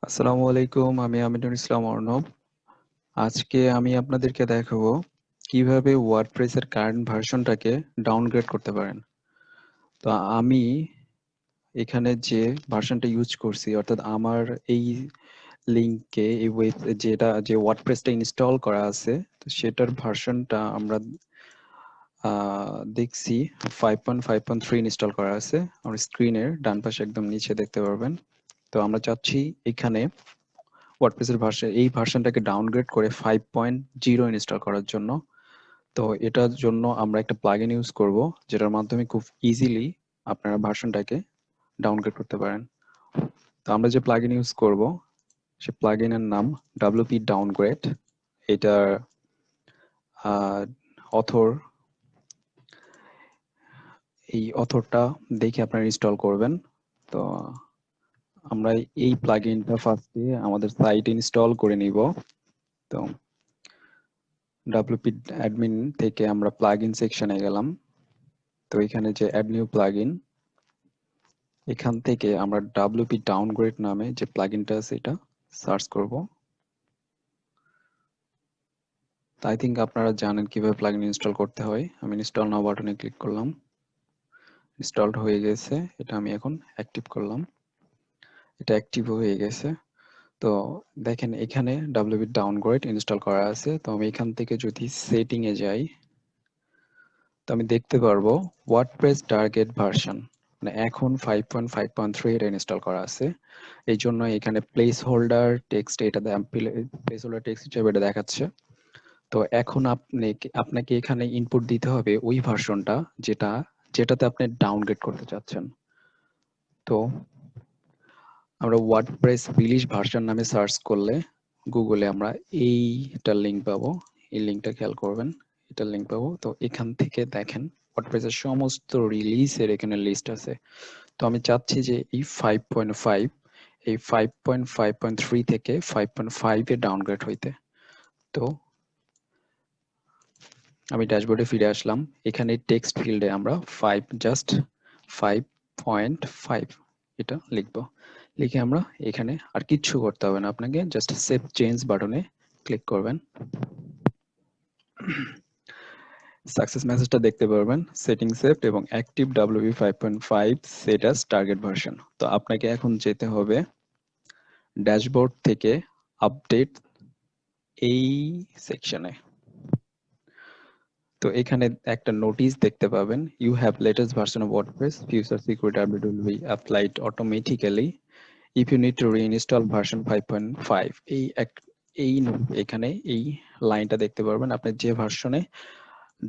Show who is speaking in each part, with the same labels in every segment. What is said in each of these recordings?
Speaker 1: আসসালামু আলাইকুম, আমি আমিনুল ইসলাম অর্ণব। আজকে আমি আপনাদেরকে দেখাবো কিভাবে ওয়ার্ডপ্রেস এর কারেন্ট ভার্সনটাকে ডাউনগ্রেড করতে পারেন। তো আমি এখানে যে ভার্সনটা ইউজ করছি, অর্থাৎ আমার এই লিংকে এই ওয়েব যে ওয়ার্ডপ্রেসটা ইনস্টল করা আছে, তো সেটার ভার্সনটা আমরা দেখছি 5.5.3 ইনস্টল করা আছে। আমার স্ক্রিনের ডান পাশে একদম নিচে দেখতে পারবেন। তো আমরা চাচ্ছি এখানে ওয়ার্ডপ্রেসের এই ভার্সনটাকে ডাউনগ্রেড করে 5.0 ইনস্টল করার জন্য। তো এটার জন্য আমরা একটা প্লাগইন ইউজ করব, যেটার মাধ্যমে খুব ইজিলি আপনারা ভার্সনটাকে ডাউনগ্রেড করতে পারেন। তো আমরা যে প্লাগইন ইউজ করব সে প্লাগইনের নাম WP ডাউনগ্রেড। এটার অথর এই অথরটা দেখে আপনারা ইনস্টল করবেন। তো আমরা এই প্লাগইনটা ফার্স্টে আমাদের সাইটে ইনস্টল করে নিব। তো WP অ্যাডমিন থেকে আমরা প্লাগইন সেকশনে গেলাম। তো এখানে যে অ্যাড নিউ প্লাগইন, এখান থেকে আমরা WP ডাউনগ্রেড নামে যে প্লাগইনটা আছে এটা সার্চ করব। আই থিঙ্ক আপনারা জানেন কিভাবে প্লাগইন ইনস্টল করতে হয়। আমি ইনস্টল নাও বাটনে ক্লিক করলাম, ইনস্টলড হয়ে গেছে। এটা আমি এখন অ্যাক্টিভ করলাম, এটা অ্যাক্টিভ হয়ে গেছে। তো দেখেন এখানে WP ডাউনগ্রেড ইনস্টল করা আছে। তো আমি এখান থেকে যদি সেটিং এ যাই, তো আমি দেখতে পারবো ওয়ার্ডপ্রেস টার্গেট ভার্সন, মানে এখন 5.5.3 এটা ইনস্টল করা আছে। এই জন্য এখানে প্লেস হোল্ডার টেক্সট, এটা প্লেস হোল্ডার টেক্সট হিসেবে এটা দেখাচ্ছে। তো এখন আপনাকে এখানে ইনপুট দিতে হবে ওই ভার্সনটা যেটাতে আপনি ডাউনগ্রেড করতে চাচ্ছেন। তো আমরা ওয়ার্ডপ্রেস রিলিজ ভার্সন নামে সার্চ করলে গুগলে আমরা এইটার লিঙ্ক পাবো। এই লিঙ্কটা খেয়াল করবেন, এটার লিঙ্ক পাবো। তো এখান থেকে দেখেন ওয়ার্ডপ্রেসের সমস্ত রিলিজের এখানে লিস্ট আছে। তো আমি চাচ্ছি যে এই 5.5, এই 5.5.3 থেকে 5.5 এ ডাউনগ্রেড হইতে। তো আমি ড্যাশবোর্ডে ফিরে আসলাম। এখানে টেক্সট ফিল্ডে আমরা 5 এটা লিখবো। লিখে আমরা এখানে আর কিচ্ছু করতে হবে না আপনাকে, জাস্ট সেভ চেঞ্জ বাটনে ক্লিক করবেন। সাকসেস মেসেজটা দেখতে পারবেন, সেটিং সেভড এবং active WP 5.5 set as target version. তো আপনাকে এখন যেতে হবে ড্যাশবোর্ড থেকে আপডেট এই সেকশনে। তো এখানে একটা নোটিশ দেখতে পাবেন, you have latest version of WordPress, future security update will be applied automatically if you need to reinstall version 5.5। এখানে এই লাইনটা দেখতে পারবেন, আপনি যে ভার্সনে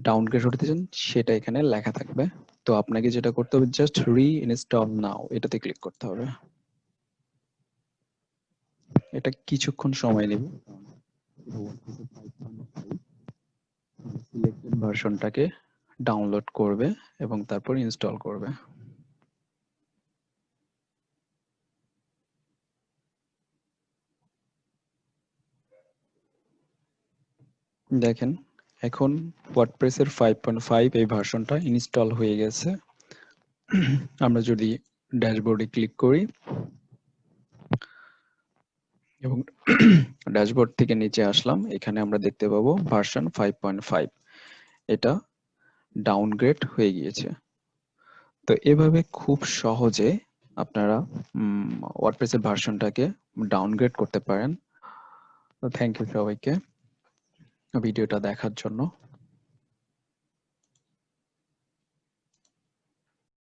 Speaker 1: ডাউনগ্রেড হতে চান সেটা এখানে লেখা থাকবে। তো আপনাকে যেটা করতে হবে, জাস্ট রিইনস্টল নাও এটাতে ক্লিক করতে হবে। এটা কিছুক্ষণ সময় নেবে, সিলেক্টেড ভার্সনটাকে ডাউনলোড করবে এবং তারপর ইনস্টল করবে। দেখেন এখন ওয়ার্ডপ্রেসের 5.5 এই ভার্সনটা ইনস্টল হয়ে গেছে। আমরা যদি ড্যাশবোর্ডে ক্লিক করি এবং ড্যাশবোর্ড থেকে নিচে আসলাম, এখানে আমরা দেখতে পাবো ভার্সন 5.5 এটা ডাউনগ্রেড হয়ে গিয়েছে। তো এভাবে খুব সহজে আপনারা ওয়ার্ডপ্রেসের ভার্সনটাকে ডাউনগ্রেড করতে পারেন। তো থ্যাংক ইউ সবাইকে ভিডিওটা দেখার জন্য।